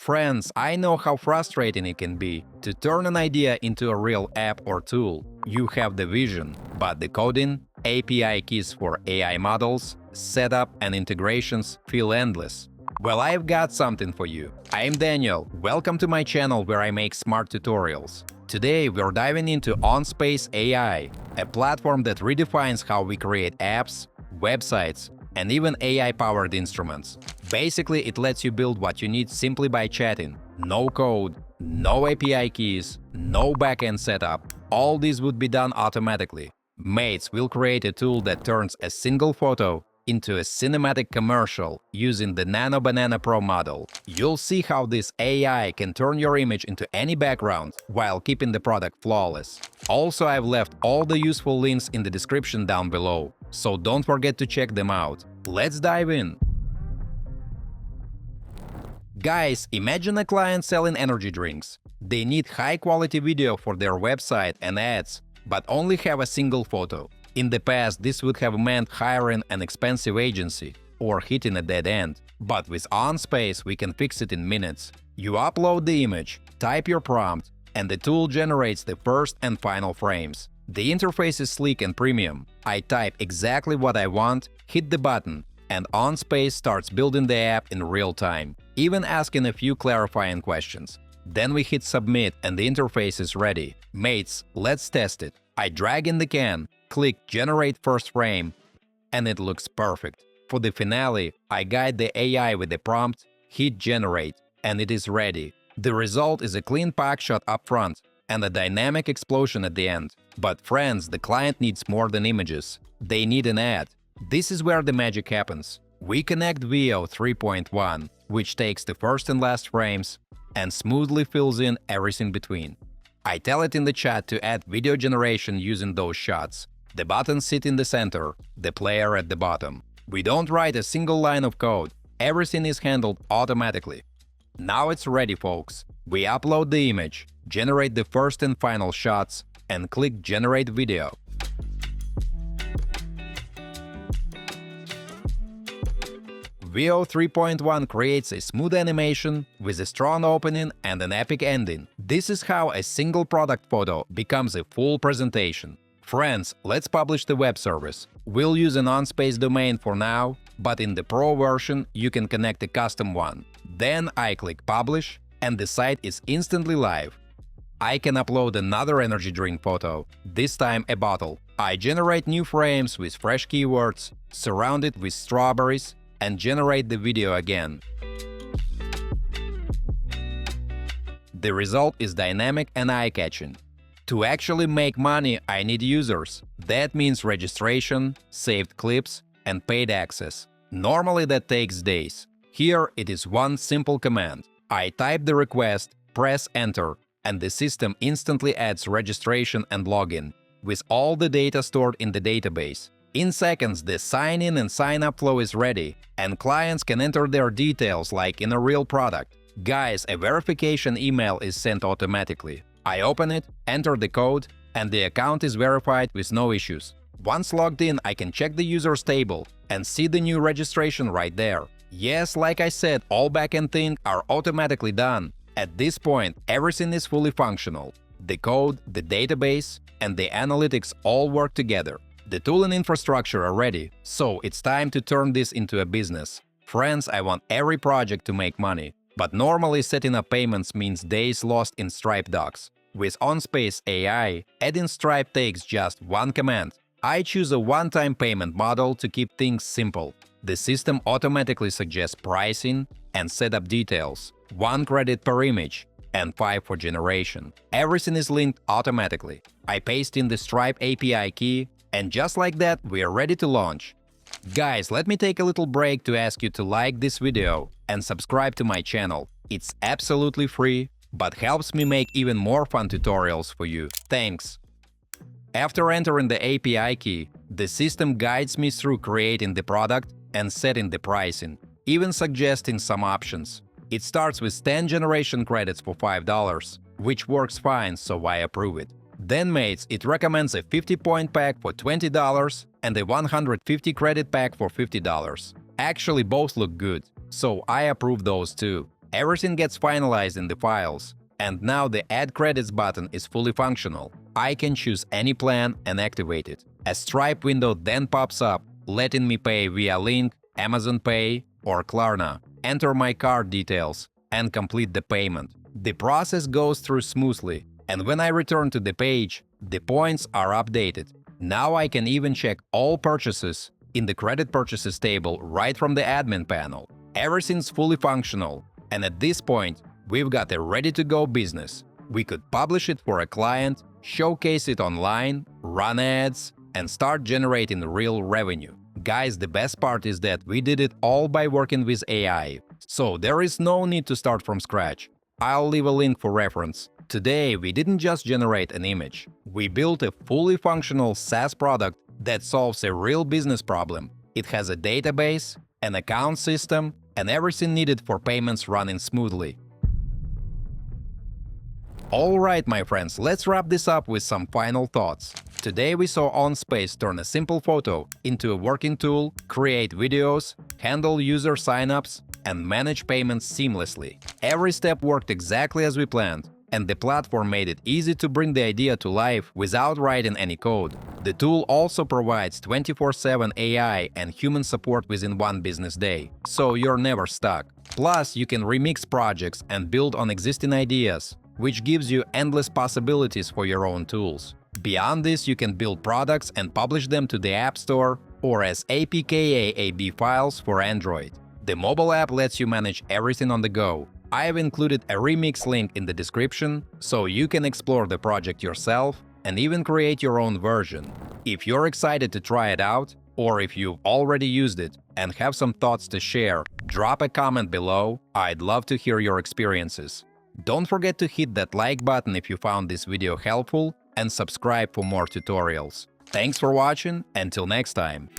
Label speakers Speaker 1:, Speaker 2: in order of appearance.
Speaker 1: Friends, I know how frustrating it can be to turn an idea into a real app or tool. You have the vision, but the coding, API keys for AI models, setup and integrations feel endless. Well, I've got something for you. I'm Daniel. Welcome to my channel where I make smart tutorials. Today, we're diving into OnSpace AI, a platform that redefines how we create apps, websites, and even AI-powered instruments. Basically, it lets you build what you need simply by chatting. No code, no API keys, no backend setup. All this would be done automatically. Mates will create a tool that turns a single photo into a cinematic commercial using the NanoBanana Pro model. You'll see how this AI can turn your image into any background while keeping the product flawless. Also, I've left all the useful links in the description down below, so don't forget to check them out. Let's dive in! Guys, imagine a client selling energy drinks. They need high-quality video for their website and ads, but only have a single photo. In the past, this would have meant hiring an expensive agency or hitting a dead end. But with OnSpace, we can fix it in minutes. You upload the image, type your prompt, and the tool generates the first and final frames. The interface is sleek and premium. I type exactly what I want, hit the button, and OnSpace starts building the app in real time, even asking a few clarifying questions. Then we hit submit and the interface is ready. Mates, let's test it. I drag in the can, click generate first frame, and it looks perfect. For the finale, I guide the AI with the prompt, hit generate, and it is ready. The result is a clean pack shot up front and a dynamic explosion at the end. But friends, the client needs more than images. They need an ad. This is where the magic happens. We connect Veo 3.1, which takes the first and last frames and smoothly fills in everything between. I tell it in the chat to add video generation using those shots. The buttons sit in the center, the player at the bottom. We don't write a single line of code. Everything is handled automatically. Now it's ready, folks. We upload the image, generate the first and final shots, and click Generate Video. Veo 3.1 creates a smooth animation with a strong opening and an epic ending. This is how a single product photo becomes a full presentation. Friends, let's publish the web service. We'll use an OnSpace domain for now, but in the Pro version you can connect a custom one. Then I click Publish, and the site is instantly live. I can upload another energy drink photo, this time a bottle. I generate new frames with fresh keywords, surround it with strawberries, and generate the video again. The result is dynamic and eye-catching. To actually make money, I need users. That means registration, saved clips, and paid access. Normally that takes days. Here it is one simple command. I type the request, press enter, and the system instantly adds registration and login, with all the data stored in the database. In seconds, the sign-in and sign-up flow is ready, and clients can enter their details like in a real product. Guys, a verification email is sent automatically. I open it, enter the code, and the account is verified with no issues. Once logged in, I can check the user's table and see the new registration right there. Yes, like I said, all backend things are automatically done. At this point, everything is fully functional. The code, the database, and the analytics all work together. The tool and infrastructure are ready, so it's time to turn this into a business. Friends, I want every project to make money, but normally setting up payments means days lost in Stripe docs. With OnSpace AI, adding Stripe takes just one command. I choose a one-time payment model to keep things simple. The system automatically suggests pricing and setup details, 1 credit per image, and 5 for generation. Everything is linked automatically. I paste in the Stripe API key, and just like that, we are ready to launch. Guys, let me take a little break to ask you to like this video and subscribe to my channel. It's absolutely free, but helps me make even more fun tutorials for you. Thanks! After entering the API key, the system guides me through creating the product and setting the pricing, even suggesting some options. It starts with 10 generation credits for $5, which works fine, so I approve it. Then, mates, it recommends a 50-point pack for $20 and a 150 credit pack for $50. Actually, both look good, so I approve those too. Everything gets finalized in the files. And now the Add Credits button is fully functional. I can choose any plan and activate it. A Stripe window then pops up, letting me pay via Link, Amazon Pay, or Klarna, enter my card details, and complete the payment. The process goes through smoothly, and when I return to the page, the points are updated. Now I can even check all purchases in the Credit Purchases table right from the admin panel. Everything's fully functional, and at this point, we've got a ready-to-go business. We could publish it for a client, showcase it online, run ads, and start generating real revenue. Guys, the best part is that we did it all by working with AI, so there is no need to start from scratch. I'll leave a link for reference. Today, we didn't just generate an image. We built a fully functional SaaS product that solves a real business problem. It has a database, an account system, and everything needed for payments running smoothly. Alright, my friends, let's wrap this up with some final thoughts. Today we saw OnSpace turn a simple photo into a working tool, create videos, handle user signups, and manage payments seamlessly. Every step worked exactly as we planned, and the platform made it easy to bring the idea to life without writing any code. The tool also provides 24/7 AI and human support within one business day, so you're never stuck. Plus, you can remix projects and build on existing ideas, which gives you endless possibilities for your own tools. Beyond this, you can build products and publish them to the App Store or as APK-AB files for Android. The mobile app lets you manage everything on the go. I have included a remix link in the description, so you can explore the project yourself and even create your own version. If you're excited to try it out, or if you've already used it and have some thoughts to share, drop a comment below. I'd love to hear your experiences. Don't forget to hit that like button if you found this video helpful and subscribe for more tutorials. Thanks for watching, until next time!